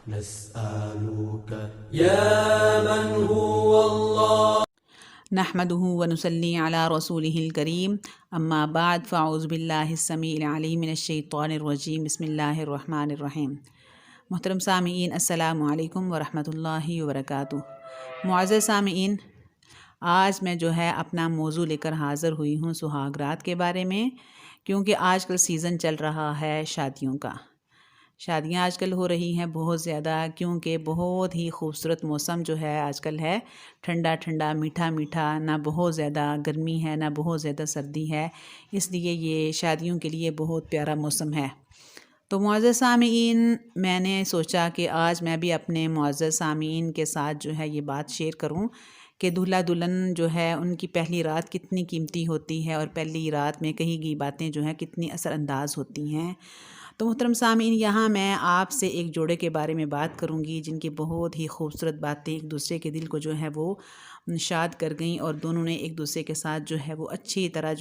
نسألك يا من هو الله نحمده ونصلي على رسوله الكريم اما بعد فاعوذ باللہ السمیع العلیم من الشیطان الرجیم بسم اللہ الرحمن الرحیم۔ محترم سامعین، السلام علیکم ورحمۃ اللہ وبرکاتہ۔ معزز سامعین، آج میں اپنا موضوع لے کر حاضر ہوئی ہوں سہاگ رات کے بارے میں، کیونکہ آج کل سیزن چل رہا ہے شادیوں کا۔ شادیاں آج کل ہو رہی ہیں بہت زیادہ، کیونکہ بہت ہی خوبصورت موسم آج کل ہے، ٹھنڈا ٹھنڈا میٹھا میٹھا، نہ بہت زیادہ گرمی ہے نہ بہت زیادہ سردی ہے، اس لیے یہ شادیوں کے لیے بہت پیارا موسم ہے۔ تو معزز سامعین، میں نے سوچا کہ آج میں بھی اپنے معزز سامعین کے ساتھ یہ بات شیئر کروں کہ دولہا دلہن ان کی پہلی رات کتنی قیمتی ہوتی ہے، اور پہلی رات میں کہی گئی باتیں کتنی اثر انداز ہوتی ہیں۔ تو محترم سامعین، یہاں میں آپ سے ایک جوڑے کے بارے میں بات کروں گی جن کی بہت ہی خوبصورت باتیں ایک دوسرے کے دل کو وہ شاد کر گئیں، اور دونوں نے ایک دوسرے کے ساتھ وہ اچھی طرح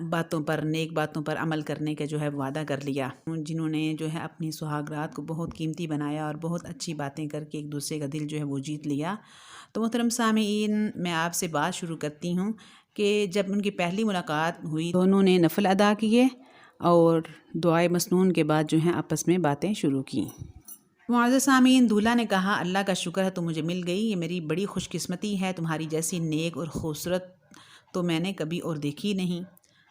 باتوں پر، نیک باتوں پر عمل کرنے کا وعدہ کر لیا، جنہوں نے اپنی سہاگ رات کو بہت قیمتی بنایا اور بہت اچھی باتیں کر کے ایک دوسرے کا دل وہ جیت لیا۔ تو محترم سامعین، میں آپ سے بات شروع کرتی ہوں کہ جب ان کی پہلی ملاقات ہوئی، دونوں نے نفل ادا کیے اور دعائے مسنون کے بعد آپس میں باتیں شروع کی۔ معزز سامعین، دولہا نے کہا، اللہ کا شکر ہے تم مجھے مل گئی، یہ میری بڑی خوش قسمتی ہے، تمہاری جیسی نیک اور خوبصورت تو میں نے کبھی اور دیکھی نہیں۔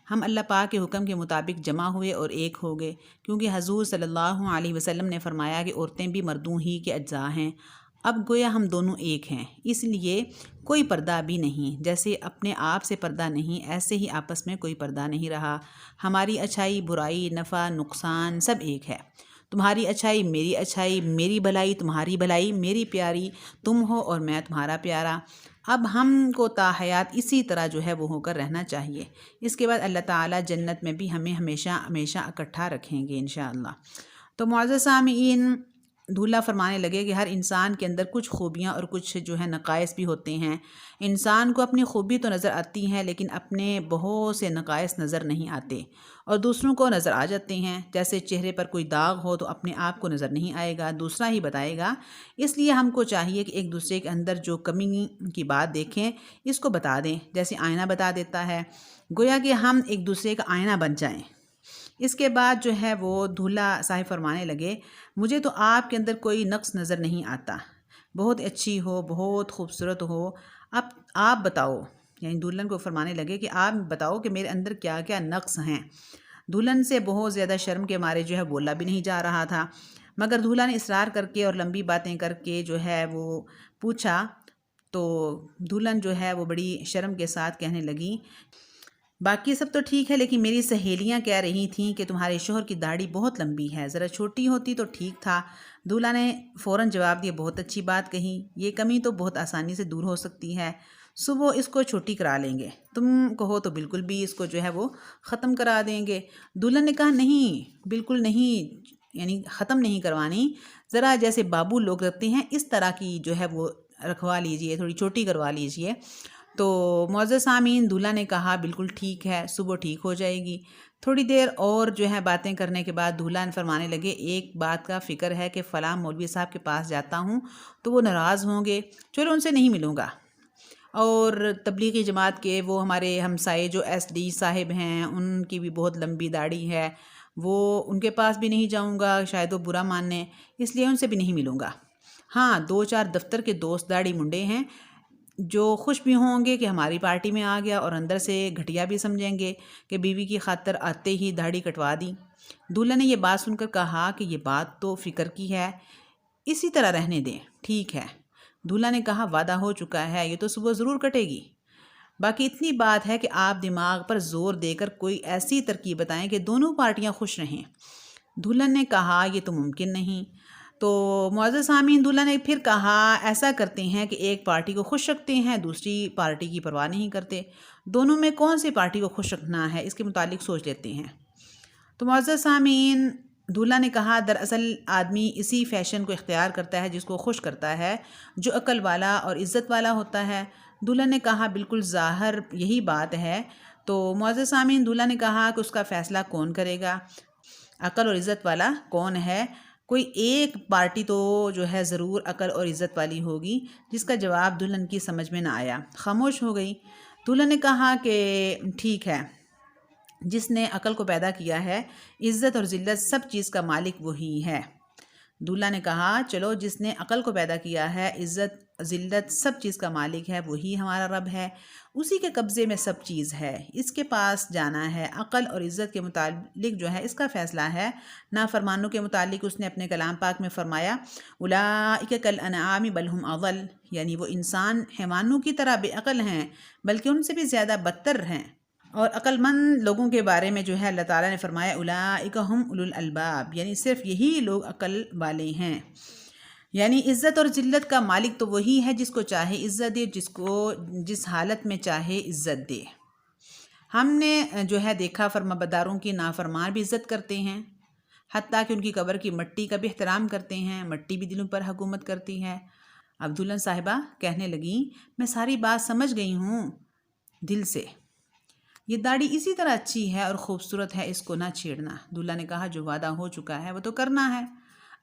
ہم اللہ پاک کے حکم کے مطابق جمع ہوئے اور ایک ہو گئے، کیونکہ حضور صلی اللہ علیہ وسلم نے فرمایا کہ عورتیں بھی مردوں ہی کے اجزاء ہیں۔ اب گویا ہم دونوں ایک ہیں، اس لیے کوئی پردہ بھی نہیں۔ جیسے اپنے آپ سے پردہ نہیں، ایسے ہی آپس میں کوئی پردہ نہیں رہا۔ ہماری اچھائی برائی، نفع نقصان سب ایک ہے۔ تمہاری اچھائی میری اچھائی، میری بھلائی تمہاری بھلائی، میری پیاری تم ہو اور میں تمہارا پیارا۔ اب ہم کو تا حیات اسی طرح وہ ہو کر رہنا چاہیے۔ اس کے بعد اللہ تعالیٰ جنت میں بھی ہمیں ہمیشہ ہمیشہ اکٹھا رکھیں گے انشاءاللہ۔ تو معزز سامعین، دولہا فرمانے لگے کہ ہر انسان کے اندر کچھ خوبیاں اور کچھ نقائص بھی ہوتے ہیں۔ انسان کو اپنی خوبی تو نظر آتی ہے، لیکن اپنے بہت سے نقائص نظر نہیں آتے، اور دوسروں کو نظر آ جاتے ہیں۔ جیسے چہرے پر کوئی داغ ہو تو اپنے آپ کو نظر نہیں آئے گا، دوسرا ہی بتائے گا۔ اس لیے ہم کو چاہیے کہ ایک دوسرے کے اندر جو کمی کی بات دیکھیں، اس کو بتا دیں، جیسے آئینہ بتا دیتا ہے، گویا کہ ہم ایک دوسرے کا آئینہ بن جائیں۔ اس کے بعد وہ دولہا صاحب فرمانے لگے، مجھے تو آپ کے اندر کوئی نقص نظر نہیں آتا، بہت اچھی ہو، بہت خوبصورت ہو، اب آپ بتاؤ۔ یعنی دلہن کو فرمانے لگے کہ آپ بتاؤ کہ میرے اندر کیا کیا نقص ہیں۔ دلہن سے بہت زیادہ شرم کے مارے بولا بھی نہیں جا رہا تھا، مگر دولہا نے اصرار کر کے اور لمبی باتیں کر کے وہ پوچھا، تو دلہن وہ بڑی شرم کے ساتھ کہنے لگی، باقی سب تو ٹھیک ہے، لیکن میری سہیلیاں کہہ رہی تھیں کہ تمہارے شوہر کی داڑھی بہت لمبی ہے، ذرا چھوٹی ہوتی تو ٹھیک تھا۔ دولہا نے فوراً جواب دیا، بہت اچھی بات کہی، یہ کمی تو بہت آسانی سے دور ہو سکتی ہے، صبح اس کو چھوٹی کرا لیں گے، تم کہو تو بالکل بھی اس کو وہ ختم کرا دیں گے۔ دلہن نے کہا، نہیں، بالکل نہیں، یعنی ختم نہیں کروانی، ذرا جیسے بابو لوگ رکھتے ہیں اس طرح کی وہ رکھوا لیجئے، تھوڑی چھوٹی کروا لیجئے۔ تو معزز سامعین، دولہا نے کہا، بالکل ٹھیک ہے، صبح ٹھیک ہو جائے گی۔ تھوڑی دیر اور باتیں کرنے کے بعد دولہا فرمانے لگے، ایک بات کا فکر ہے کہ فلاں مولوی صاحب کے پاس جاتا ہوں تو وہ ناراض ہوں گے، چلو ان سے نہیں ملوں گا۔ اور تبلیغی جماعت کے وہ ہمارے ہمسائے جو ایس ڈی صاحب ہیں، ان کی بھی بہت لمبی داڑھی ہے، وہ ان کے پاس بھی نہیں جاؤں گا، شاید وہ برا ماننے، اس لیے ان سے بھی نہیں ملوں گا۔ ہاں، 2-4 دفتر کے دوست داڑھی منڈے ہیں جو خوش بھی ہوں گے کہ ہماری پارٹی میں آ گیا، اور اندر سے گھٹیا بھی سمجھیں گے کہ بیوی کی خاطر آتے ہی داڑھی کٹوا دی۔ دولہا نے یہ بات سن کر کہا کہ یہ بات تو فکر کی ہے، اسی طرح رہنے دیں، ٹھیک ہے۔ دولہا نے کہا، وعدہ ہو چکا ہے، یہ تو صبح ضرور کٹے گی، باقی اتنی بات ہے کہ آپ دماغ پر زور دے کر کوئی ایسی ترکیب بتائیں کہ دونوں پارٹیاں خوش رہیں۔ دلہن نے کہا، یہ تو ممکن نہیں۔ تو معزز سامعین، دولہا نے پھر کہا، ایسا کرتے ہیں کہ ایک پارٹی کو خوش رکھتے ہیں، دوسری پارٹی کی پرواہ نہیں کرتے، دونوں میں کون سی پارٹی کو خوش رکھنا ہے، اس کے متعلق سوچ لیتے ہیں۔ تو معزز سامعین، دولہا نے کہا، دراصل آدمی اسی فیشن کو اختیار کرتا ہے جس کو خوش کرتا ہے، جو عقل والا اور عزت والا ہوتا ہے۔ دولہا نے کہا، بالکل ظاہر یہی بات ہے۔ تو معزز سامعین، دولہا نے کہا کہ اس کا فیصلہ کون کرے گا، عقل اور عزت والا کون ہے؟ کوئی ایک پارٹی تو جو ہے ضرور عقل اور عزت والی ہوگی، جس کا جواب دلہن کی سمجھ میں نہ آیا، خاموش ہو گئی۔ دلہن نے کہا کہ ٹھیک ہے، جس نے عقل کو پیدا کیا ہے، عزت اور ذلت سب چیز کا مالک وہی ہے۔ دولہا نے کہا چلو، جس نے عقل کو پیدا کیا ہے، عزت ذلت سب چیز کا مالک ہے، وہی ہمارا رب ہے، اسی کے قبضے میں سب چیز ہے، اس کے پاس جانا ہے۔ عقل اور عزت کے متعلق جو ہے اس کا فیصلہ ہے۔ نافرمانوں کے متعلق اس نے اپنے کلام پاک میں فرمایا اولئک کالانعام بل ھم اضل، یعنی وہ انسان حیوانوں کی طرح بے عقل ہیں، بلکہ ان سے بھی زیادہ بدتر ہیں۔ اور عقل مند لوگوں کے بارے میں جو ہے اللہ تعالیٰ نے فرمایا اولئک ھم اولو الالباب، یعنی صرف یہی لوگ عقل والے ہیں۔ یعنی عزت اور ذلت کا مالک تو وہی ہے جس کو چاہے عزت دے، جس حالت میں چاہے عزت دے۔ ہم نے جو ہے دیکھا فرمانبرداروں کی نافرمان بھی عزت کرتے ہیں، حتیٰ کہ ان کی قبر کی مٹی کا بھی احترام کرتے ہیں، مٹی بھی دلوں پر حکومت کرتی ہے۔ اب دلہن صاحبہ کہنے لگیں میں ساری بات سمجھ گئی ہوں دل سے، یہ داڑھی اسی طرح اچھی ہے اور خوبصورت ہے، اس کو نہ چھیڑنا۔ دلہا نے کہا جو وعدہ ہو چکا ہے وہ تو کرنا ہے۔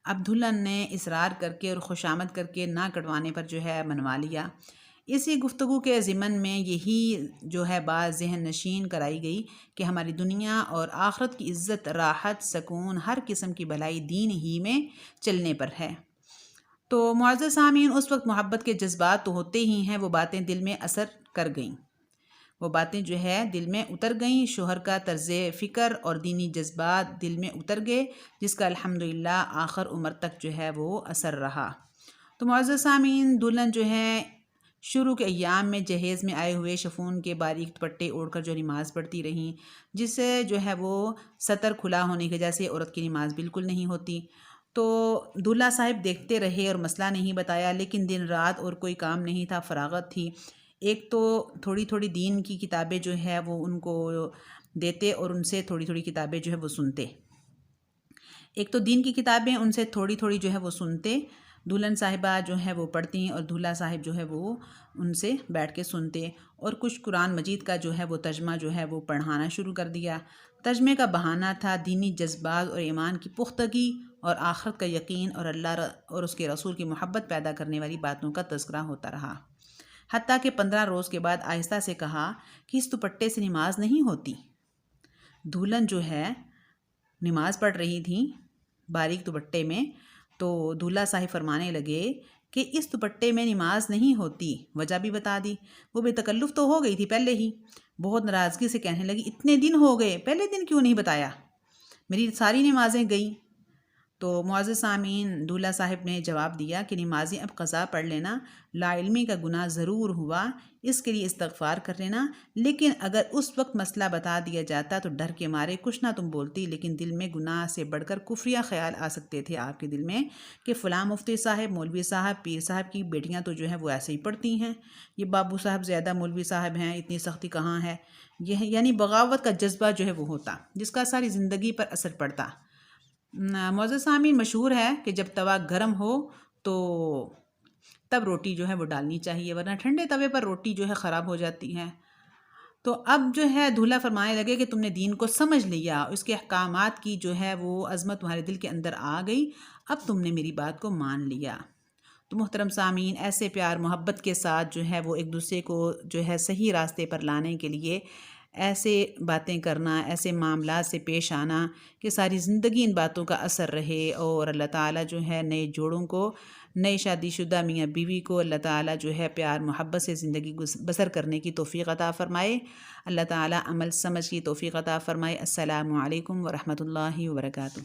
اب دلہن نے اصرار کر کے اور خوشامد کر کے نہ کٹوانے پر جو ہے منوا لیا۔ اسی گفتگو کے ضمن میں یہی جو ہے بات ذہن نشین کرائی گئی کہ ہماری دنیا اور آخرت کی عزت، راحت، سکون، ہر قسم کی بھلائی دین ہی میں چلنے پر ہے۔ تو معزز سامعین، اس وقت محبت کے جذبات تو ہوتے ہی ہیں، وہ باتیں دل میں اثر کر گئیں، وہ باتیں جو ہے دل میں اتر گئیں، شوہر کا طرز فکر اور دینی جذبات دل میں اتر گئے، جس کا الحمدللہ آخر عمر تک جو ہے وہ اثر رہا۔ تو معزز سامعین، دلہن جو ہے شروع کے ایام میں جہیز میں آئے ہوئے شفون کے باریک دوپٹے اوڑھ کر جو نماز پڑھتی رہیں، جس سے جو ہے وہ سطر کھلا ہونے کی وجہ سے عورت کی نماز بالکل نہیں ہوتی۔ تو دولہا صاحب دیکھتے رہے اور مسئلہ نہیں بتایا، لیکن دن رات اور کوئی کام نہیں تھا، فراغت تھی۔ ایک تو تھوڑی تھوڑی دین کی کتابیں جو ہے وہ ان کو دیتے اور ان سے تھوڑی تھوڑی کتابیں جو ہے وہ سنتے، ایک تو دین کی کتابیں ان سے تھوڑی تھوڑی جو ہے وہ سنتے، دلہن صاحبہ جو ہے وہ پڑھتی اور دولہا صاحب جو ہے وہ ان سے بیٹھ کے سنتے، اور کچھ قرآن مجید کا جو ہے وہ ترجمہ جو ہے وہ پڑھانا شروع کر دیا۔ ترجمے کا بہانہ تھا دینی جذبات اور ایمان کی پختگی اور آخرت کا یقین اور اللہ اور اس کے رسول کی محبت پیدا کرنے والی باتوں کا تذکرہ ہوتا رہا، حتیٰ کہ 15 روز کے بعد آہستہ سے کہا کہ اس دوپٹے سے نماز نہیں ہوتی۔ دلہن جو ہے نماز پڑھ رہی تھیں باریک دوپٹے میں، تو دولہا صاحب فرمانے لگے کہ اس دوپٹے میں نماز نہیں ہوتی، وجہ بھی بتا دی۔ وہ بے تکلف تو ہو گئی تھی پہلے ہی، بہت ناراضگی سے کہنے لگی اتنے دن ہو گئے، پہلے دن کیوں نہیں بتایا، میری ساری نمازیں گئیں۔ تو معزز سامعین، دولہا صاحب نے جواب دیا کہ نمازیں اب قضا پڑھ لینا، لا علمی کا گناہ ضرور ہوا، اس کے لیے استغفار کر لینا، لیکن اگر اس وقت مسئلہ بتا دیا جاتا تو ڈر کے مارے کچھ نہ تم بولتی، لیکن دل میں گناہ سے بڑھ کر کفریہ خیال آ سکتے تھے آپ کے دل میں کہ فلاں مفتی صاحب، مولوی صاحب، پیر صاحب کی بیٹیاں تو جو ہیں وہ ایسے ہی پڑھتی ہیں، یہ بابو صاحب زیادہ مولوی صاحب ہیں، اتنی سختی کہاں ہے، یہ یعنی بغاوت کا جذبہ جو ہے وہ ہوتا، جس کا ساری زندگی پر اثر پڑتا۔ معزز سامعین، مشہور ہے کہ جب توا گرم ہو تو تب روٹی جو ہے وہ ڈالنی چاہیے، ورنہ ٹھنڈے توے پر روٹی جو ہے خراب ہو جاتی ہے۔ تو اب جو ہے دولہا فرمانے لگے کہ تم نے دین کو سمجھ لیا، اس کے احکامات کی جو ہے وہ عظمت تمہارے دل کے اندر آ گئی، اب تم نے میری بات کو مان لیا۔ تو محترم سامعین، ایسے پیار محبت کے ساتھ جو ہے وہ ایک دوسرے کو جو ہے صحیح راستے پر لانے کے لیے ایسے باتیں کرنا، ایسے معاملات سے پیش آنا کہ ساری زندگی ان باتوں کا اثر رہے، اور اللہ تعالیٰ جو ہے نئے جوڑوں کو، نئے شادی شدہ میاں بیوی کو اللہ تعالیٰ جو ہے پیار محبت سے زندگی بسر کرنے کی توفیق عطا فرمائے۔ اللہ تعالیٰ عمل سمجھ کی توفیق عطا فرمائے۔ السلام علیکم ورحمۃ اللہ وبرکاتہ۔